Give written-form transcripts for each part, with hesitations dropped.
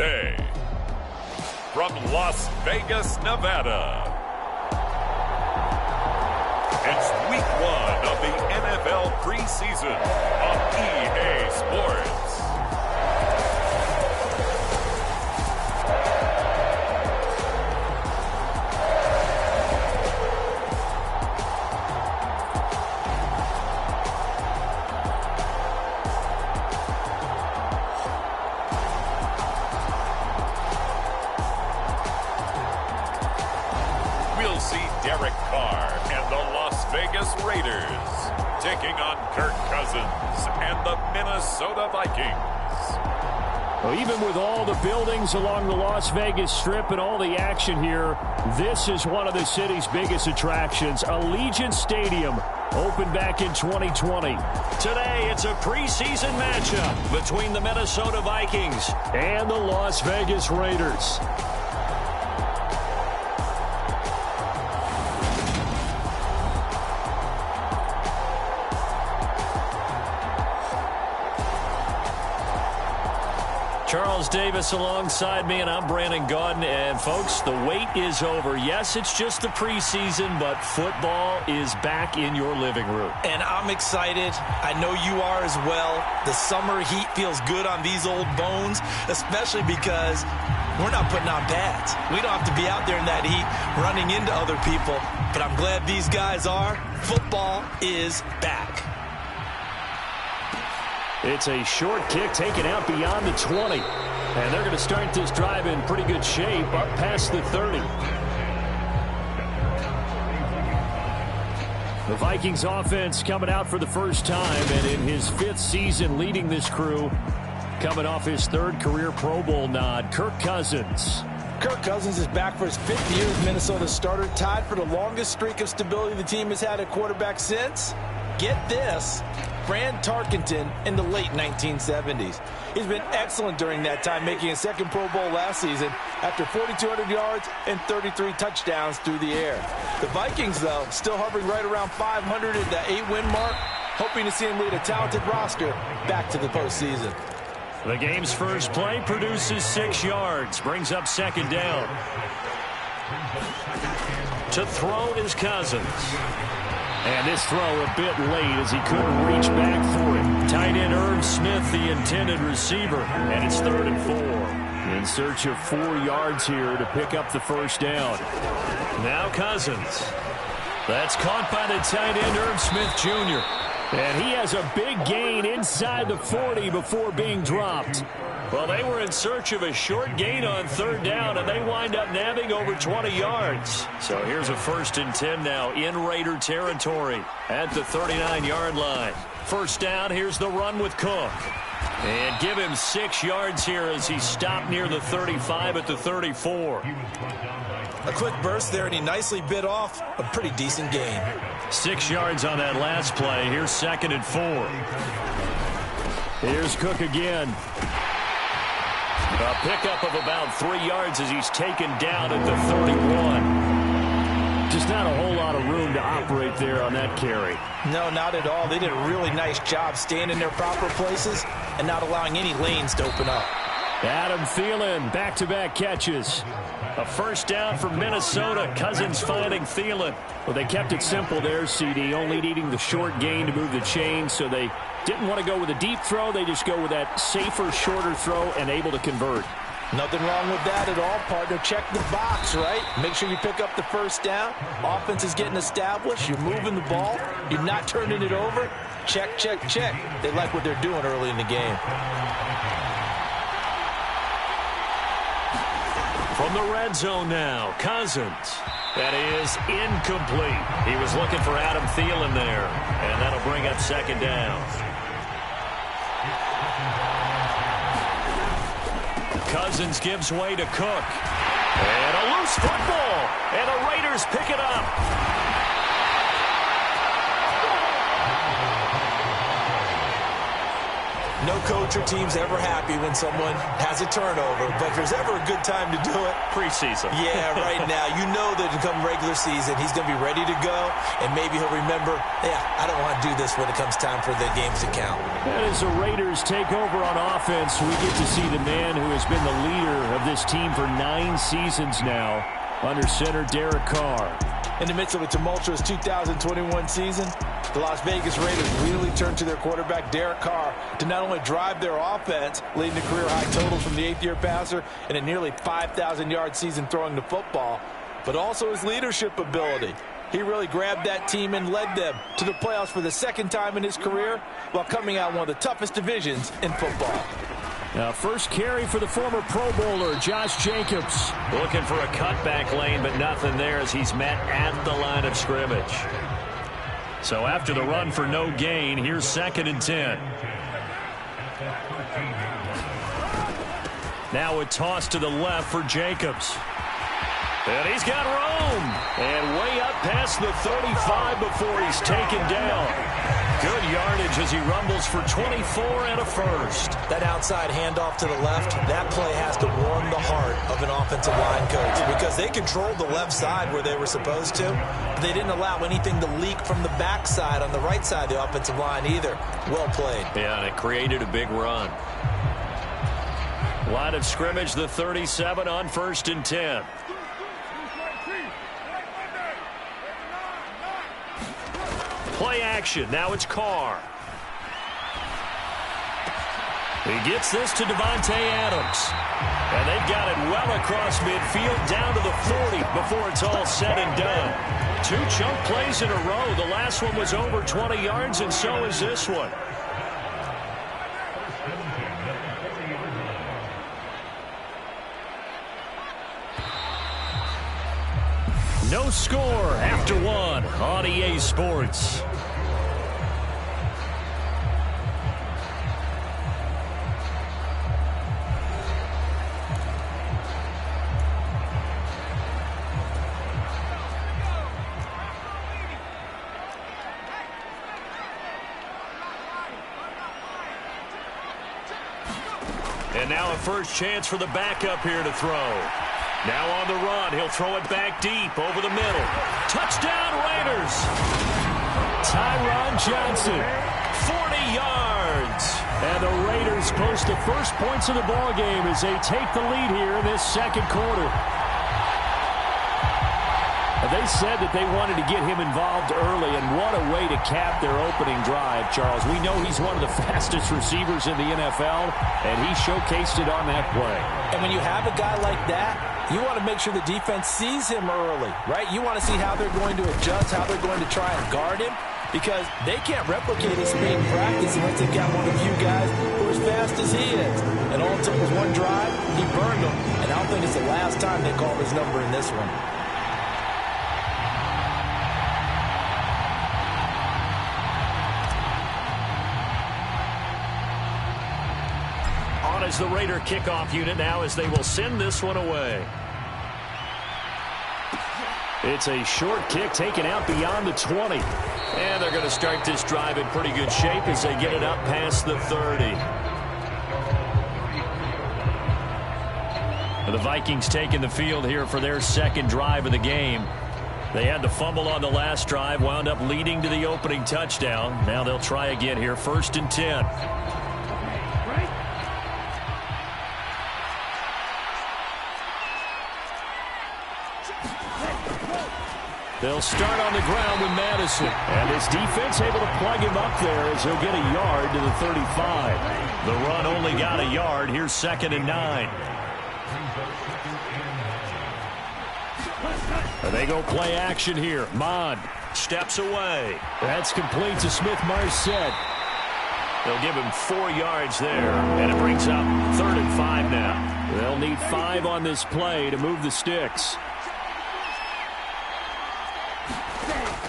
Tuesday, from Las Vegas, Nevada, it's week 1 of the NFL preseason on EA Sports. Taking on Kirk Cousins and the Minnesota Vikings. Well, even with all the buildings along the Las Vegas Strip and all the action here, this is one of the city's biggest attractions. Allegiant Stadium opened back in 2020. Today, it's a preseason matchup between the Minnesota Vikings and the Las Vegas Raiders. Charles Davis alongside me, and I'm Brandon Gaudin. And, folks, the wait is over. Yes, it's just the preseason, but football is back in your living room. And I'm excited. I know you are as well. The summer heat feels good on these old bones, especially because we're not putting on pads. We don't have to be out there in that heat running into other people. But I'm glad these guys are. Football is back. It's a short kick taken out beyond the 20. And they're going to start this drive in pretty good shape up past the 30. The Vikings offense coming out for the first time, and in his 5th season leading this crew, coming off his 3rd career Pro Bowl nod, Kirk Cousins. Kirk Cousins is back for his 5th year as Minnesota's starter, tied for the longest streak of stability the team has had at quarterback since, get this, Fran Tarkenton in the late 1970s. He's been excellent during that time, making his 2nd Pro Bowl last season after 4,200 yards and 33 touchdowns through the air. The Vikings, though, still hovering right around 500 at the 8-win mark, hoping to see him lead a talented roster back to the postseason. The game's first play produces 6 yards, brings up 2nd down. To throw is Cousins. And this throw a bit late as he couldn't reach back for it. Tight end Irv Smith, the intended receiver. And it's 3rd and 4. In search of 4 yards here to pick up the first down. Now Cousins. That's caught by the tight end Irv Smith Jr. And he has a big gain inside the 40 before being dropped. Well, they were in search of a short gain on 3rd down, and they wind up nabbing over 20 yards. So here's a 1st and 10 now in Raider territory at the 39-yard line. First down, here's the run with Cook. And give him 6 yards here as he stopped near the 35 at the 34. A quick burst there, and he nicely bit off a pretty decent gain. 6 yards on that last play. Here's 2nd and 4. Here's Cook again. A pickup of about 3 yards as he's taken down at the 31. Just not a whole lot of room to operate there on that carry. No, not at all. They did a really nice job staying in their proper places and not allowing any lanes to open up. Adam Thielen, back-to-back catches. A first down for Minnesota. Cousins finding Thielen. Well, they kept it simple there, CD, only needing the short gain to move the chains, so they didn't want to go with a deep throw. They just go with that safer, shorter throw and able to convert. Nothing wrong with that at all, partner. Check the box, right? Make sure you pick up the first down. Offense is getting established. You're moving the ball. You're not turning it over. Check, check, check. They like what they're doing early in the game. From the red zone now, Cousins. That is incomplete. He was looking for Adam Thielen there, and that'll bring up 2nd down. Cousins gives way to Cook. And a loose football, and the Raiders pick it up. no coach or team's ever happy when someone has a turnover, but if there's ever a good time to do it, preseason. Yeah, right now. You know that come regular season, he's going to be ready to go, and maybe he'll remember, yeah, I don't want to do this when it comes time for the games to count. And as the Raiders take over on offense, we get to see the man who has been the leader of this team for 9 seasons now, under center Derek Carr. In the midst of a tumultuous 2021 season, the Las Vegas Raiders really turned to their quarterback, Derek Carr, to not only drive their offense, leading to career-high totals from the 8th-year passer and a nearly 5,000-yard season throwing the football, but also his leadership ability. He really grabbed that team and led them to the playoffs for the 2nd time in his career while coming out one of the toughest divisions in football. Now, first carry for the former Pro Bowler, Josh Jacobs. Looking for a cutback lane, but nothing there as he's met at the line of scrimmage. So after the run for no gain, here's 2nd and 10. Now a toss to the left for Jacobs. And he's got room. And way up past the 35 before he's taken down. Good yardage as he rumbles for 24 and a first. That outside handoff to the left, that play has to warm the heart of an offensive line coach because they controlled the left side where they were supposed to. But they didn't allow anything to leak from the backside on the right side of the offensive line either. Well played. Yeah, and it created a big run. Line of scrimmage, the 37 on 1st and 10. Play action. Now it's Carr. He gets this to Devontae Adams. And they've got it well across midfield down to the 40 before it's all said and done. 2 chunk plays in a row. The last one was over 20 yards, and so is this one. No score after 1 on EA Sports. And now a first chance for the backup here to throw. Now on the run, he'll throw it back deep over the middle. Touchdown Raiders! Tyron Johnson, 40 yards. And the Raiders post the first points of the ballgame as they take the lead here in this 2nd quarter. They said that they wanted to get him involved early, and what a way to cap their opening drive, Charles. We know he's one of the fastest receivers in the NFL, and he showcased it on that play. And when you have a guy like that, you want to make sure the defense sees him early, right? You want to see how they're going to adjust, how they're going to try and guard him, because they can't replicate his speed in practice unless they've got one of the few guys who are as fast as he is. And all it took was one drive, he burned them, and I don't think it's the last time they call his number in this one. As the Raider kickoff unit now as they will send this one away. It's a short kick taken out beyond the 20. And they're going to start this drive in pretty good shape as they get it up past the 30. The Vikings taking the field here for their 2nd drive of the game. They had the fumble on the last drive, wound up leading to the opening touchdown. Now they'll try again here, 1st and 10. They'll start on the ground with Madison. And this defense able to plug him up there as he'll get a yard to the 35. The run only got a yard. Here's 2nd and 9. And they go play action here. Mond steps away. That's complete to Smith-Marset. They'll give him 4 yards there. And it brings up 3rd and 5 now. They'll need 5 on this play to move the sticks.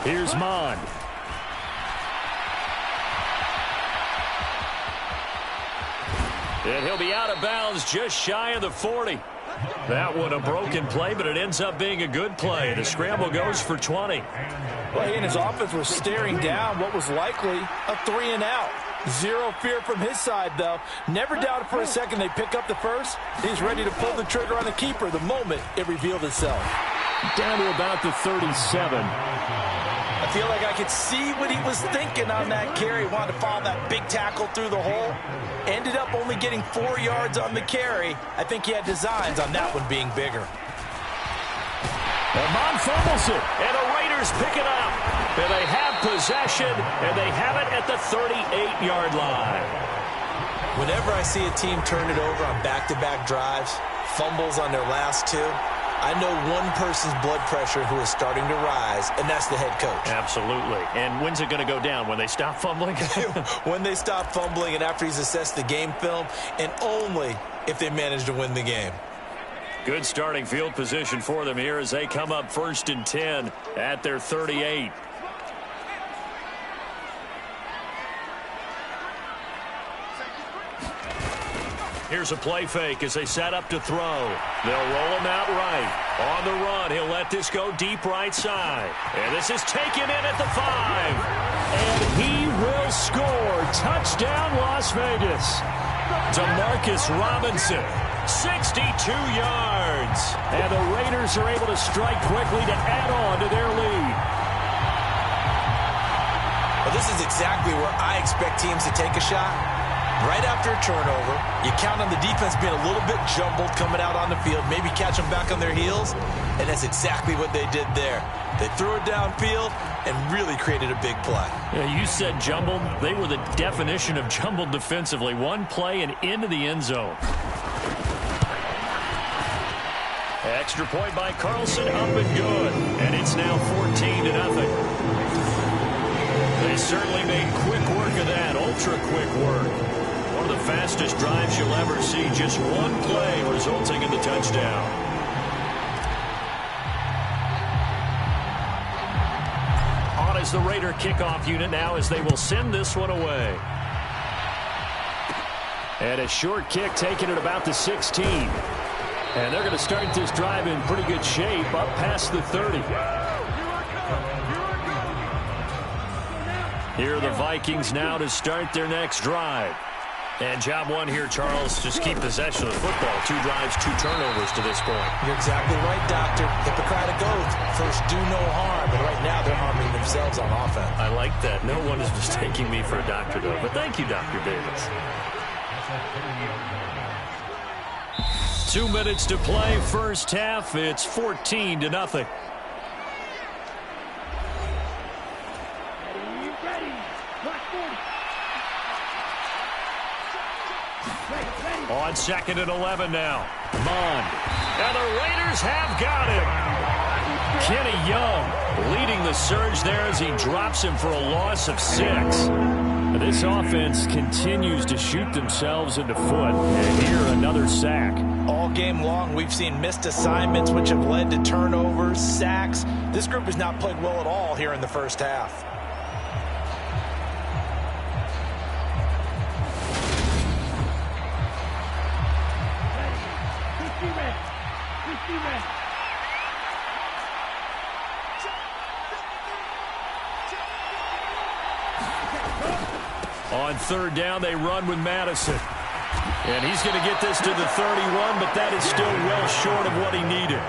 Here's Mond. And he'll be out of bounds just shy of the 40. That one a broken play, but it ends up being a good play. The scramble goes for 20. Well, he and his offense were staring down what was likely a 3 and out. Zero fear from his side, though. Never doubted for a second they pick up the first. He's ready to pull the trigger on the keeper the moment it revealed itself. Down to about the 37. I feel like I could see what he was thinking on that carry. Wanted to follow that big tackle through the hole. Ended up only getting 4 yards on the carry. I think he had designs on that one being bigger. Amon fumbles it, and the Raiders pick it up. And they have possession, and they have it at the 38-yard line. Whenever I see a team turn it over on back-to-back drives, fumbles on their last two, I know one person's blood pressure who is starting to rise, and that's the head coach. Absolutely. And when's it going to go down? When they stop fumbling? When they stop fumbling and after he's assessed the game film, and only if they manage to win the game. Good starting field position for them here as they come up 1st and 10 at their 38. Here's a play fake as they set up to throw. They'll roll him out right. On the run, he'll let this go deep right side. And this is taken in at the 5. And he will score. Touchdown, Las Vegas. Demarcus Robinson, 62 yards. And the Raiders are able to strike quickly to add on to their lead. Well, this is exactly where I expect teams to take a shot. Right after a turnover, you count on the defense being a little bit jumbled coming out on the field, maybe catch them back on their heels, and that's exactly what they did there. They threw it downfield and really created a big play. Yeah, you said jumbled. They were the definition of jumbled defensively. One play and into the end zone. Extra point by Carlson, up and good. And it's now 14-0. They certainly made quick work of that, ultra-quick work. One of the fastest drives you'll ever see. Just one play resulting in the touchdown. On is the Raider kickoff unit now as they will send this one away. And a short kick taken at about the 16. And they're going to start this drive in pretty good shape up past the 30. Here are the Vikings now to start their next drive. And job one here, Charles, just keep possession of the football. 2 drives, 2 turnovers to this point. You're exactly right, Doctor. Hippocratic oath. First, do no harm. But right now, they're harming themselves on offense. I like that. No one is mistaking me for a doctor, though. But thank you, Dr. Davis. 2 minutes to play. First half, it's 14-0. On 2nd and 11 now. Mond. And the Raiders have got him. Kenny Young leading the surge there as he drops him for a loss of 6. This offense continues to shoot themselves in the foot. And here, another sack. All game long, we've seen missed assignments, which have led to turnovers, sacks. This group has not played well at all here in the first half. On 3rd down, they run with Madison. And he's going to get this to the 31, but that is still well short of what he needed.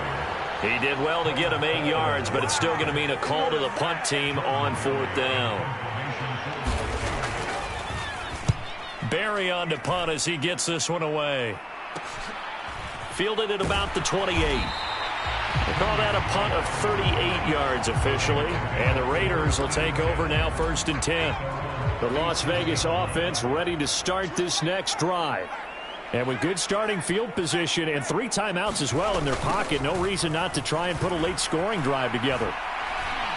He did well to get him 8 yards, but it's still going to mean a call to the punt team on 4th down. Barry on to punt as he gets this one away. Fielded at about the 28. They call that a punt of 38 yards officially. And the Raiders will take over now 1st and 10. The Las Vegas offense ready to start this next drive. And with good starting field position and 3 timeouts as well in their pocket, no reason not to try and put a late scoring drive together.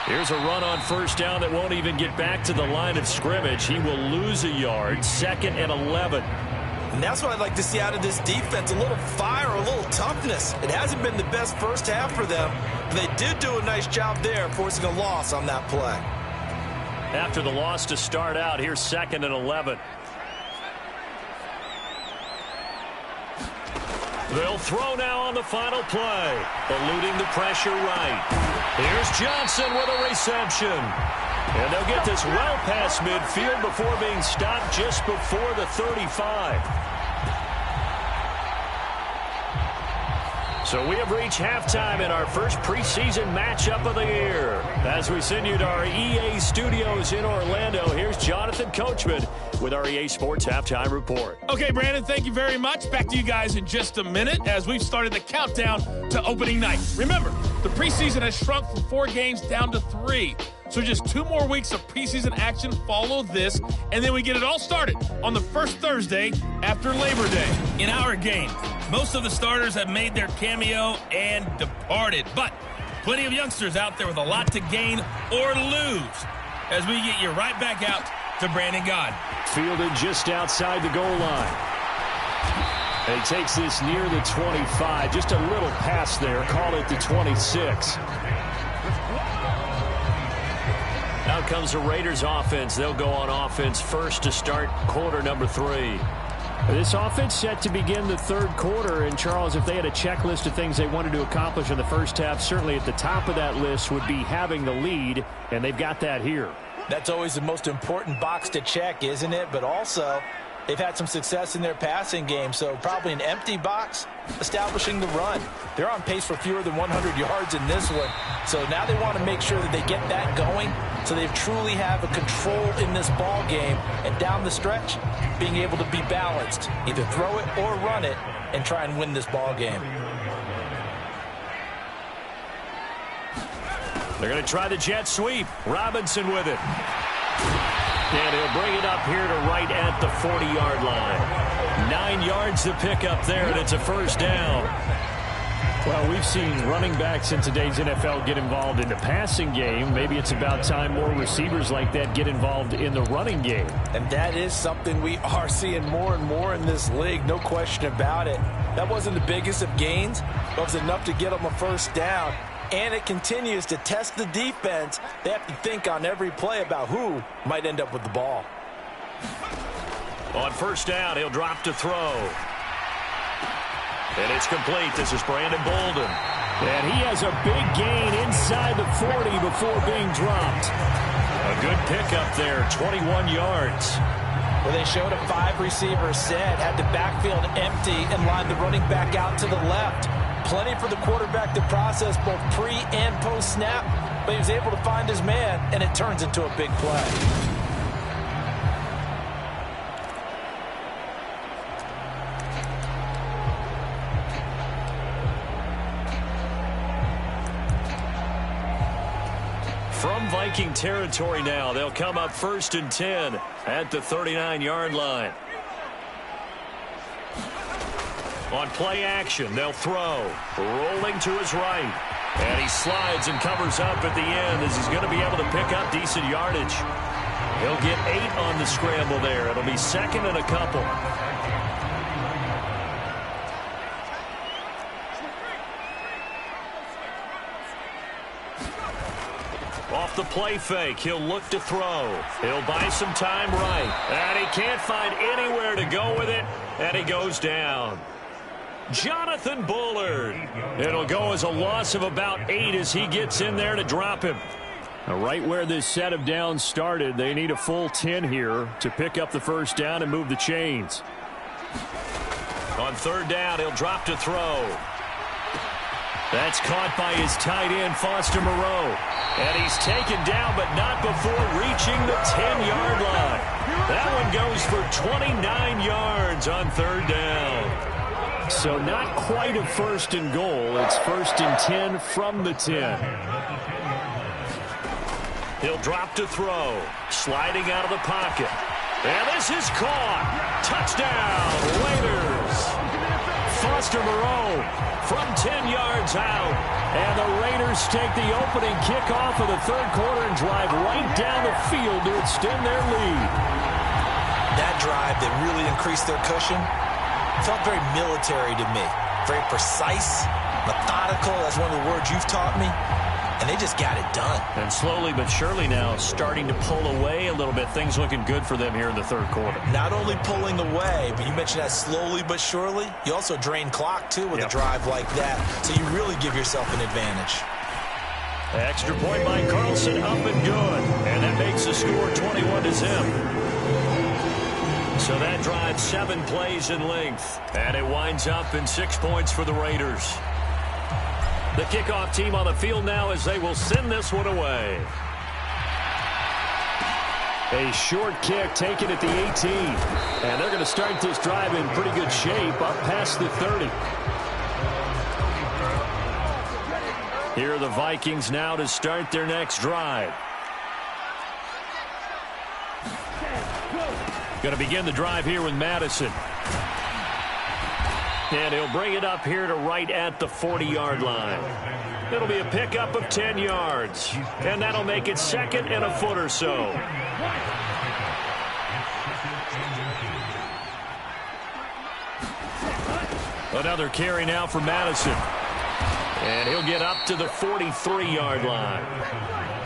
Here's a run on 1st down that won't even get back to the line of scrimmage. He will lose a yard. 2nd and 11. And that's what I'd like to see out of this defense, a little fire, a little toughness. It hasn't been the best first half for them, but they did do a nice job there, forcing a loss on that play. After the loss to start out, here's 2nd and 11. They'll throw now on the final play, eluding the pressure right. Here's Johnson with a reception. And they'll get this well past midfield before being stopped just before the 35. So we have reached halftime in our first preseason matchup of the year. As we send you to our EA studios in Orlando, here's Jonathan Coachman with our EA Sports Halftime Report. Okay, Brandon, thank you very much. Back to you guys in just a minute as we've started the countdown to opening night. Remember, the preseason has shrunk from 4 games down to 3. So just 2 more weeks of preseason action follow this, and then we get it all started on the first Thursday after Labor Day. In our game, most of the starters have made their cameo and departed, but plenty of youngsters out there with a lot to gain or lose as we get you right back out to Brandon God. Fielded just outside the goal line. And he takes this near the 25, just a little pass there, call it the 26. Now comes the Raiders offense. They'll go on offense first to start quarter number 3. This offense set to begin the third quarter. And, Charles, if they had a checklist of things they wanted to accomplish in the first half, certainly at the top of that list would be having the lead, and they've got that here. That's always the most important box to check, isn't it? But also, they've had some success in their passing game, so probably an empty box establishing the run. They're on pace for fewer than 100 yards in this one, so now they want to make sure that they get that going so they truly have a control in this ball game, and down the stretch, being able to be balanced, either throw it or run it, and try and win this ball game. They're going to try the jet sweep. Robinson with it. And he'll bring it up here to right at the 40-yard line. 9 yards to pick up there, and it's a first down. Well, we've seen running backs in today's NFL get involved in the passing game. Maybe it's about time more receivers like that get involved in the running game. And that is something we are seeing more and more in this league, no question about it. That wasn't the biggest of gains, but it was enough to get them a first down. And it continues to test the defense. They have to think on every play about who might end up with the ball. On first down, he'll drop to throw. And it's complete. This is Brandon Bolden. And he has a big gain inside the 40 before being dropped. A good pickup there, 21 yards. Well, they showed a 5-receiver set, had the backfield empty, and lined the running back out to the left. Plenty for the quarterback to process both pre and post snap, but he was able to find his man, and it turns into a big play. From Viking territory now, they'll come up 1st and 10 at the 39-yard line. On play action, they'll throw. Rolling to his right. And he slides and covers up at the end as he's going to be able to pick up decent yardage. He'll get 8 on the scramble there. It'll be second and a couple. Off the play fake, he'll look to throw. He'll buy some time right. And he can't find anywhere to go with it. And he goes down. Jonathan Bullard. It'll go as a loss of about 8 as he gets in there to drop him. Now, right where this set of downs started, they need a full 10 here to pick up the first down and move the chains. On third down, he'll drop to throw. That's caught by his tight end, Foster Moreau. And he's taken down, but not before reaching the 10-yard line. That one goes for 29 yards on third down. So not quite a 1st and goal. It's 1st and 10 from the 10. He'll drop to throw. Sliding out of the pocket. And this is caught. Touchdown, Raiders. Foster Moreau from 10 yards out. And the Raiders take the opening kickoff of the third quarter and drive right down the field to extend their lead. That drive that really increased their cushion felt very military to me. Very precise, methodical. That's one of the words you've taught me. And they just got it done. And slowly but surely now starting to pull away a little bit. Things looking good for them here in the third quarter. Not only pulling away, but you mentioned that slowly but surely. You also drain clock, too, with a drive like that. So you really give yourself an advantage. Extra point by Carlson, up and good. And that makes the score 21-0. So that drive 7 plays in length. And it winds up in 6 points for the Raiders. The kickoff team on the field now as they will send this one away. A short kick taken at the 18. And they're going to start this drive in pretty good shape up past the 30. Here are the Vikings now to start their next drive. Going to begin the drive here with Madison. And he'll bring it up here to right at the 40-yard line. It'll be a pickup of 10 yards. And that'll make it 2nd and a foot or so. Another carry now for Madison. And he'll get up to the 43-yard line.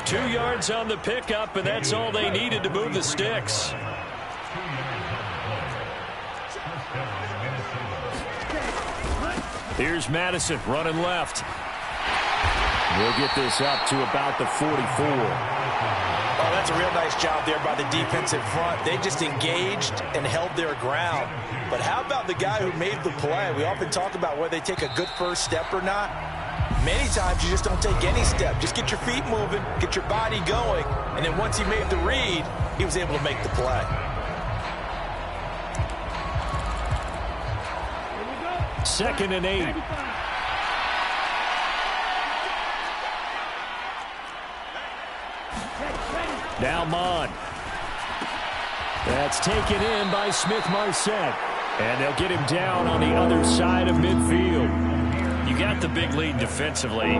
2 yards on the pickup, and that's all they needed to move the sticks. Here's Madison running left. We'll get this up to about the 44. Oh, that's a real nice job there by the defensive front. They just engaged and held their ground. But how about the guy who made the play? We often talk about whether they take a good first step or not. Many times you just don't take any step. Just get your feet moving, get your body going, and then once he made the read, he was able to make the play. Second and 8. Now Mon. That's taken in by Smith-Marset. And they'll get him down on the other side of midfield. You got the big lead defensively.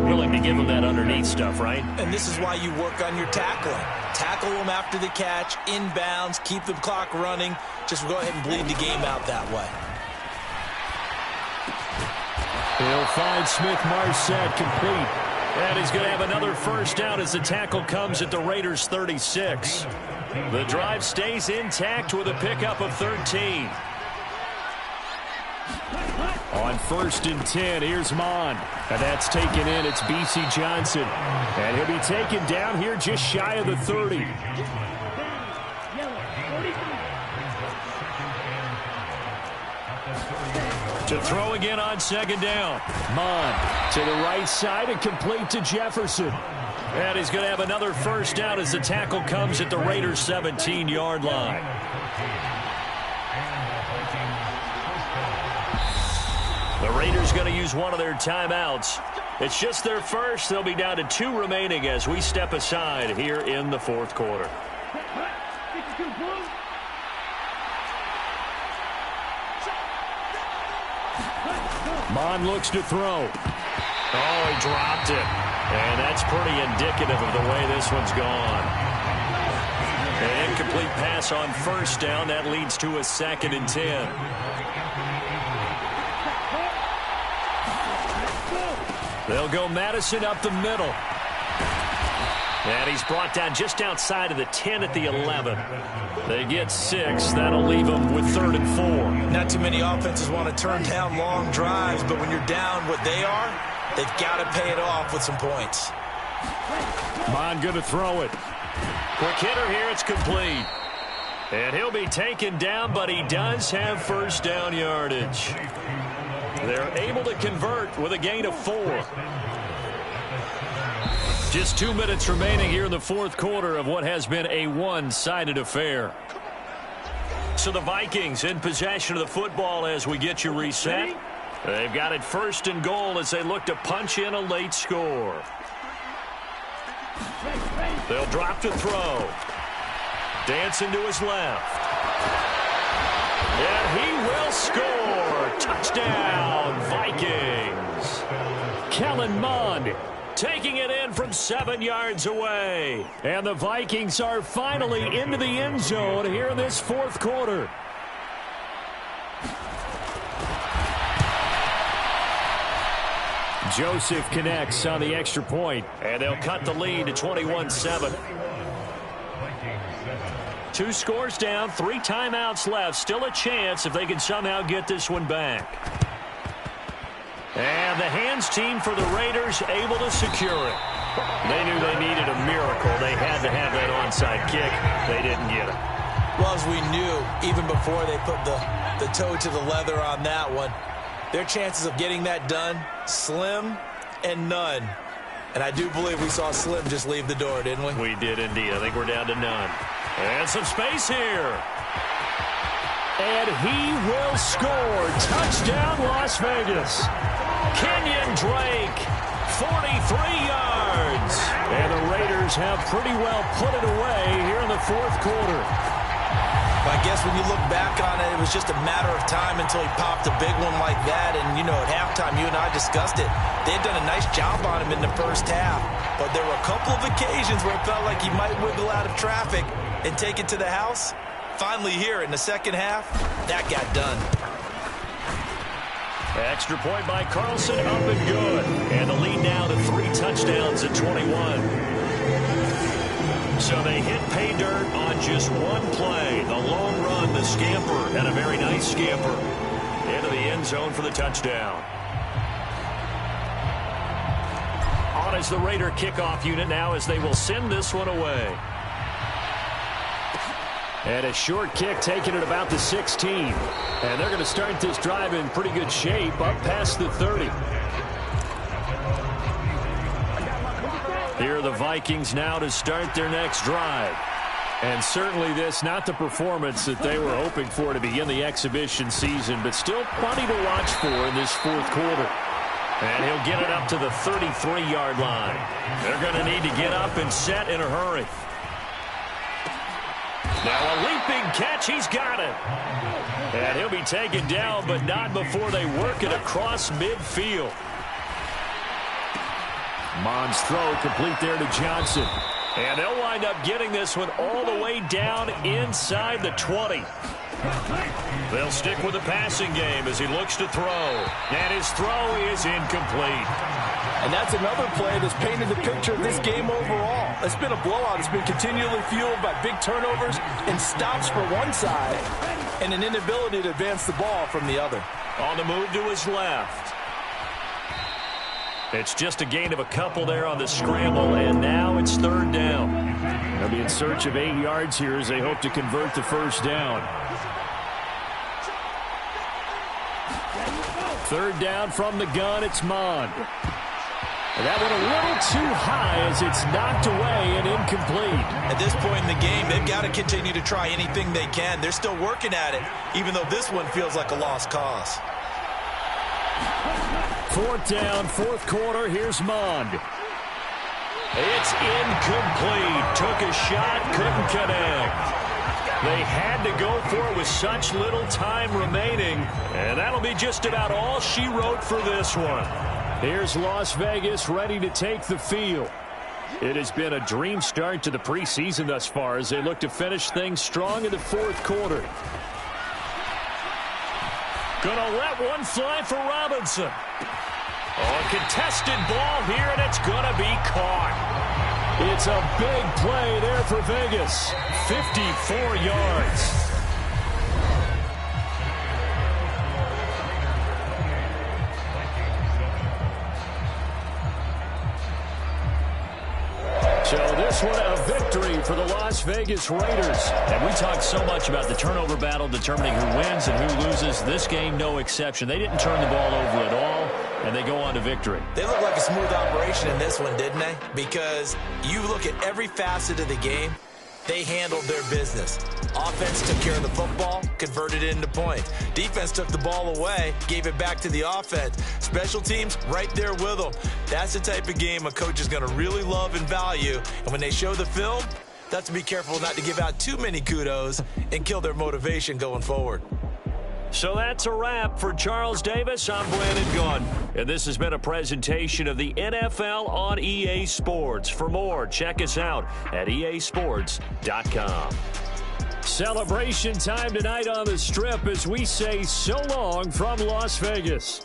Willing to give him that underneath stuff, right? And this is why you work on your tackling. Tackle them after the catch, inbounds, keep the clock running. Just go ahead and bleed the game out that way. He'll find Smith-Marset complete. And he's going to have another first down as the tackle comes at the Raiders' 36. The drive stays intact with a pickup of 13. On 1st and 10, here's Mon. And that's taken in. It's B.C. Johnson. And he'll be taken down here just shy of the 30. To throw again on 2nd down. Mon to the right side and complete to Jefferson. And he's going to have another first down as the tackle comes at the Raiders' 17-yard line. The Raiders going to use one of their timeouts. It's just their first. They'll be down to 2 remaining as we step aside here in the 4th quarter. Mon looks to throw. Oh, he dropped it. And that's pretty indicative of the way this one's gone. An incomplete pass on 1st down. That leads to a 2nd and 10. They'll go Madison up the middle. And he's brought down just outside of the 10 at the 11. They get 6. That'll leave them with 3rd and 4. Not too many offenses want to turn down long drives, but when you're down what they are, they've got to pay it off with some points. Mon going to throw it. Quick hitter here. It's complete. And he'll be taken down, but he does have first down yardage. They're able to convert with a gain of 4. Just 2 minutes remaining here in the 4th quarter of what has been a one-sided affair. So the Vikings in possession of the football as we get you reset. They've got it 1st and goal as they look to punch in a late score. They'll drop to throw. Dancing to his left. And he will score. Touchdown, Vikings. Kellen Mond taking it in from 7 yards away. And the Vikings are finally into the end zone here in this 4th quarter. Joseph connects on the extra point, and they'll cut the lead to 21-7. 2 scores down, 3 timeouts left. Still a chance if they can somehow get this one back. And the hands team for the Raiders able to secure it. They knew they needed a miracle. They had to have that onside kick. They didn't get it. Well, as we knew, even before they put the toe to the leather on that one, their chances of getting that done, slim and none. And I do believe we saw Slim just leave the door, didn't we? We did indeed. I think we're down to none. And some space here. And he will score. Touchdown, Las Vegas. Kenyon Drake, 43 yards. And the Raiders have pretty well put it away here in the fourth quarter. I guess when you look back on it, it was just a matter of time until he popped a big one like that. And, you know, at halftime, you and I discussed it. They had done a nice job on him in the first half. But there were a couple of occasions where it felt like he might wiggle out of traffic and take it to the house. Finally here in the second half, that got done. Extra point by Carlson, up and good. And the lead now to 3 touchdowns at 21. So they hit pay dirt on just one play. The long run, the scamper, and a very nice scamper into the end zone for the touchdown. On is the Raider kickoff unit now as they will send this one away. And a short kick taken at about the 16. And they're going to start this drive in pretty good shape up past the 30. Here are the Vikings now to start their next drive. And certainly this, not the performance that they were hoping for to begin the exhibition season, but still plenty to watch for in this fourth quarter. And he'll get it up to the 33-yard line. They're going to need to get up and set in a hurry. Now a leaping catch, he's got it. And he'll be taken down, but not before they work it across midfield. Mond's throw complete there to Johnson. And they'll wind up getting this one all the way down inside the 20. They'll stick with the passing game as he looks to throw. And his throw is incomplete. And that's another play that's painted the picture of this game overall. It's been a blowout. It's been continually fueled by big turnovers and stops for one side and an inability to advance the ball from the other. On the move to his left. It's just a gain of a couple there on the scramble, and now it's third down. They'll be in search of 8 yards here as they hope to convert the first down. Third down from the gun, it's Mond. And that one a little too high as it's knocked away and incomplete. At this point in the game, they've got to continue to try anything they can. They're still working at it, even though this one feels like a lost cause. Fourth down, fourth quarter, here's Mond. It's incomplete. Took a shot, couldn't connect. They had to go for it with such little time remaining, and that'll be just about all she wrote for this one. Here's Las Vegas ready to take the field. It has been a dream start to the preseason thus far as they look to finish things strong in the fourth quarter. Gonna let one fly for Robinson. Oh, a contested ball here, and it's gonna be caught. It's a big play there for Vegas. 54 yards. So this one a victory for the Las Vegas Raiders. And we talked so much about the turnover battle determining who wins and who loses. This game, no exception. They didn't turn the ball over at all, and they go on to victory. They look like a smooth operation in this one, didn't they? Because you look at every facet of the game, they handled their business. Offense took care of the football, converted it into points. Defense took the ball away, gave it back to the offense. Special teams, right there with them. That's the type of game a coach is going to really love and value. And when they show the film, that's to be careful not to give out too many kudos and kill their motivation going forward. So that's a wrap for Charles Davis. I'm Brandon Gunn. And this has been a presentation of the NFL on EA Sports. For more, check us out at easports.com. Celebration time tonight on the Strip as we say so long from Las Vegas.